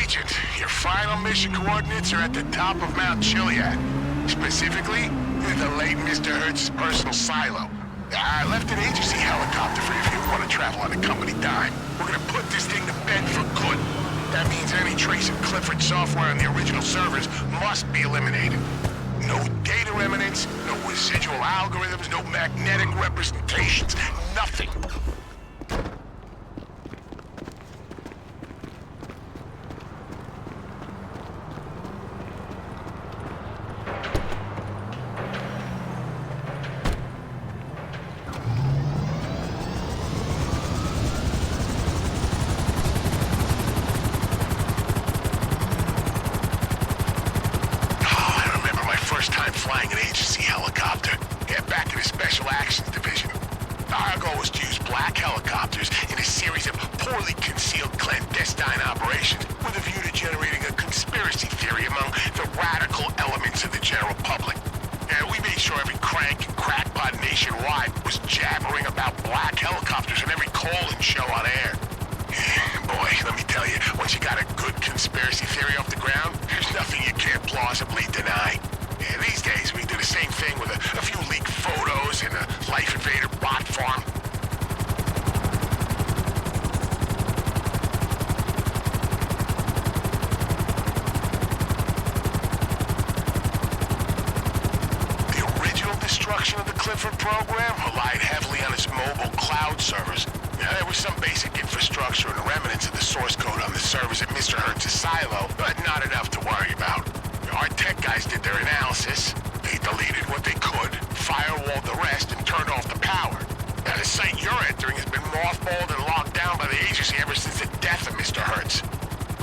Agent, your final mission coordinates are at the top of Mount Chiliad. Specifically, the late Mr. Hertz's personal silo. I left an agency helicopter for if you want to travel on a company dime. We're gonna put this thing to bed for good. That means any trace of Clifford software on the original servers must be eliminated. No data remnants, no residual algorithms, no magnetic representations, nothing.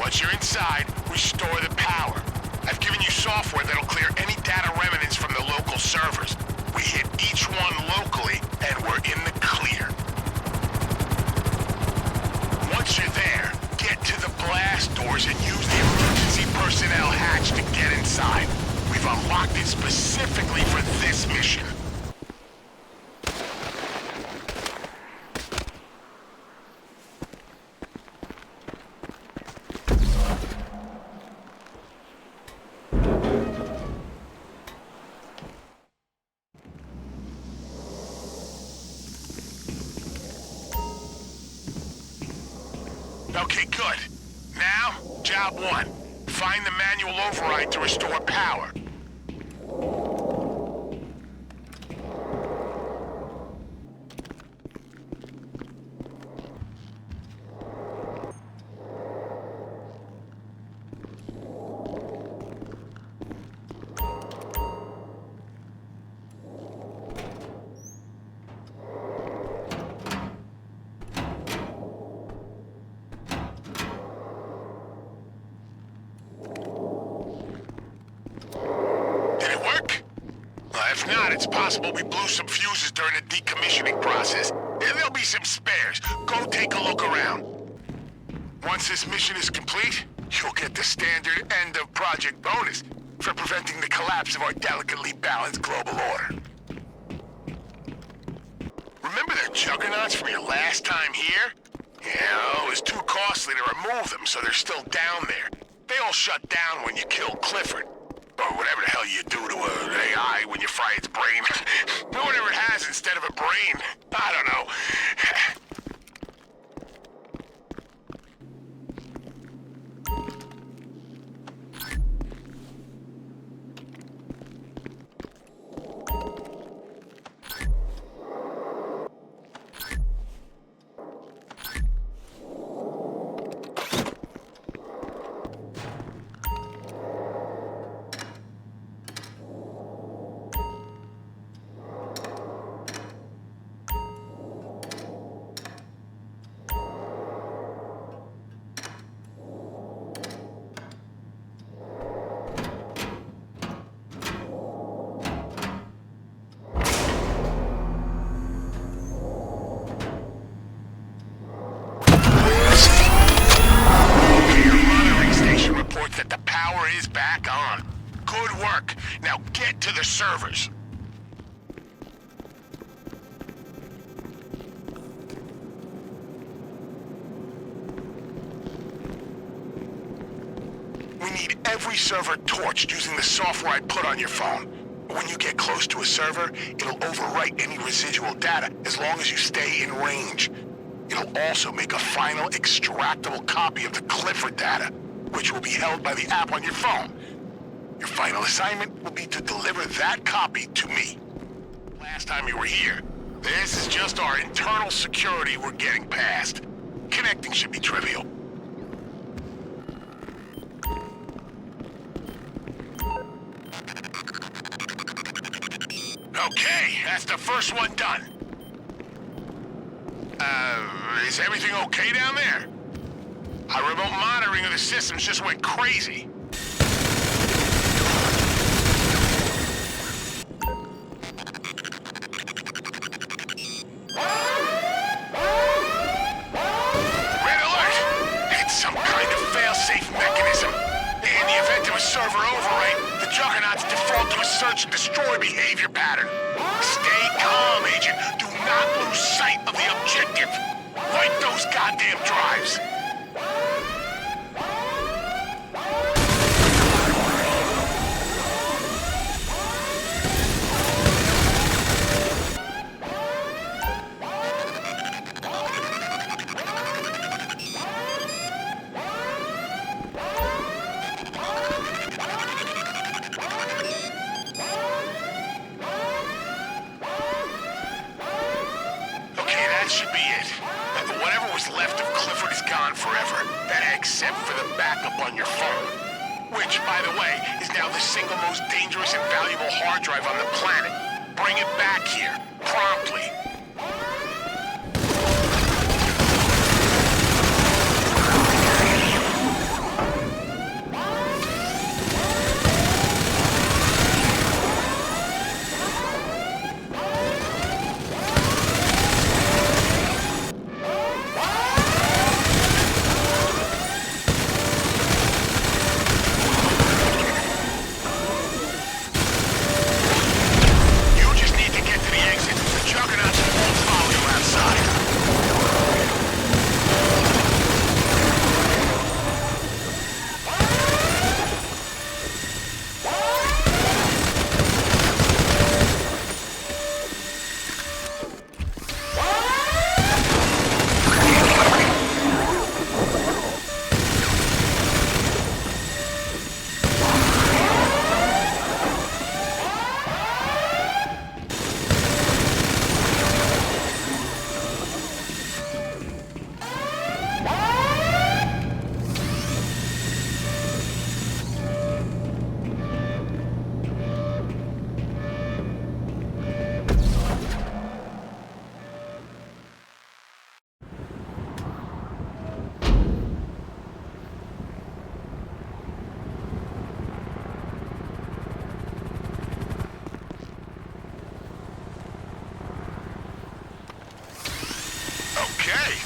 Once you're inside, restore the power. I've given you software that'll clear any data remnants from the local servers. We hit each one locally, and we're in the clear. Once you're there, get to the blast doors and use the emergency personnel hatch to get inside. We've unlocked it specifically for this mission. Okay, good. Now, job one. Find the manual override to restore power. If not, it's possible we blew some fuses during the decommissioning process. There'll be some spares. Go take a look around. Once this mission is complete, you'll get the standard end-of-project bonus for preventing the collapse of our delicately balanced global order. Remember the juggernauts from your last time here? Yeah, it was too costly to remove them, so they're still down there. They all shut down when you killed Clifford. Or whatever the hell you do to an AI when you fry its brain. Whatever it has instead of a brain. I don't know. That the power is back on. Good work. Now get to the servers. We need every server torched using the software I put on your phone. When you get close to a server, it'll overwrite any residual data as long as you stay in range. It'll also make a final extractable copy of the Clifford data, which will be held by the app on your phone. Your final assignment will be to deliver that copy to me. Last time you were here, this is just our internal security we're getting past. Connecting should be trivial. Okay, that's the first one done. Is everything okay down there? Our remote monitoring of the systems just went crazy. Red alert! It's some kind of fail-safe mechanism. In the event of a server overwrite, the Juggernauts default to a search and destroy behavior pattern. Stay calm, Agent. Do not lose sight of the objective. Wipe those goddamn drives. Should be it. Whatever was left of Clifford is gone forever, except for the backup on your phone. Which, by the way, is now the single most dangerous and valuable hard drive on the planet. Bring it back here, promptly.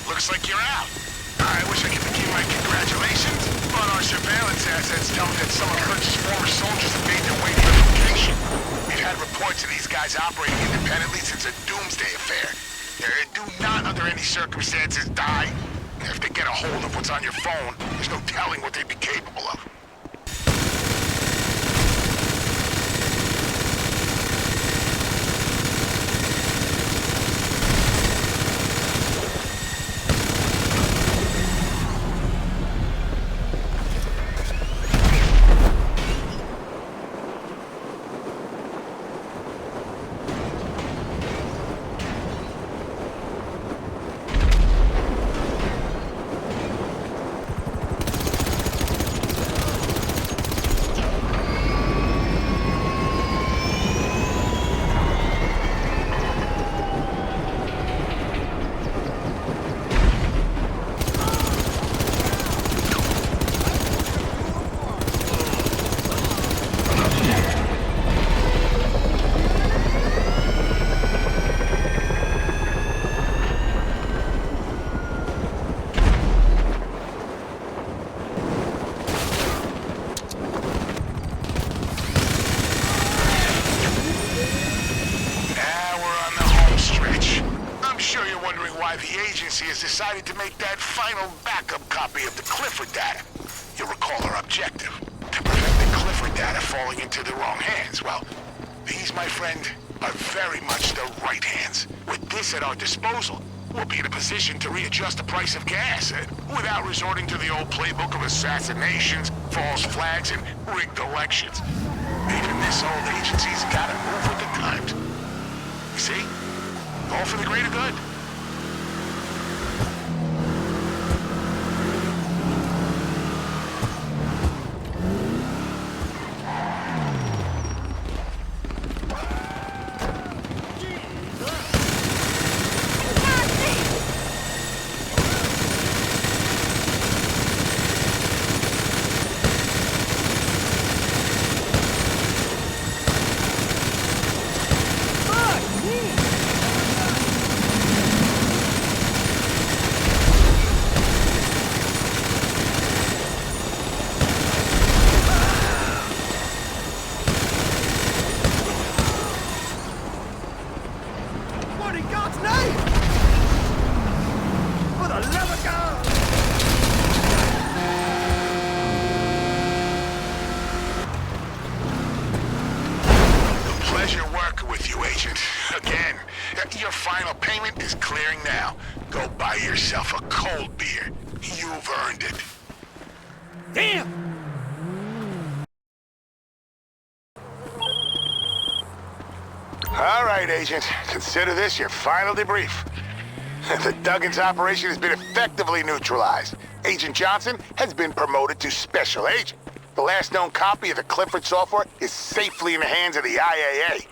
Looks like you're out. I wish I could begin my congratulations, but our surveillance assets tell me that some of Hertz's former soldiers have made their way to your location. We've had reports of these guys operating independently since a doomsday affair. They do not, under any circumstances, die. If they get a hold of what's on your phone, there's no telling what they'd be capable of. Why the agency has decided to make that final backup copy of the Clifford data. You'll recall our objective, to prevent the Clifford data falling into the wrong hands. Well, these, my friend, are very much the right hands. With this at our disposal, we'll be in a position to readjust the price of gas without resorting to the old playbook of assassinations, false flags, and rigged elections. Even this old agency's gotta move with the times. You see? All for the greater good. Pleasure working with you, Agent. Again, your final payment is clearing now. Go buy yourself a cold beer. You've earned it. Damn! All right, Agent. Consider this your final debrief. The Duggins operation has been effectively neutralized. Agent Johnson has been promoted to Special Agent. The last known copy of the Clifford software is safely in the hands of the IAA.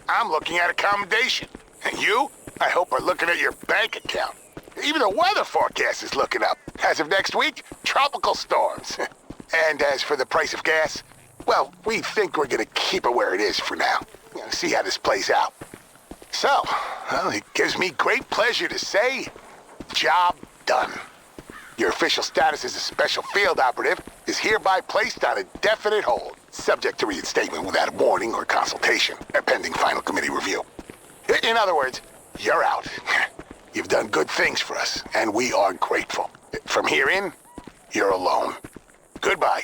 I'm looking at a commendation. And you, I hope, are looking at your bank account. Even the weather forecast is looking up. As of next week, tropical storms. And as for the price of gas, well, we think we're gonna keep it where it is for now. See how this plays out. So, well, it gives me great pleasure to say, job done. Your official status as a special field operative is hereby placed on a definite hold, subject to reinstatement without a warning or consultation, pending final committee review. In other words, you're out. You've done good things for us, and we are grateful. From here in, you're alone. Goodbye.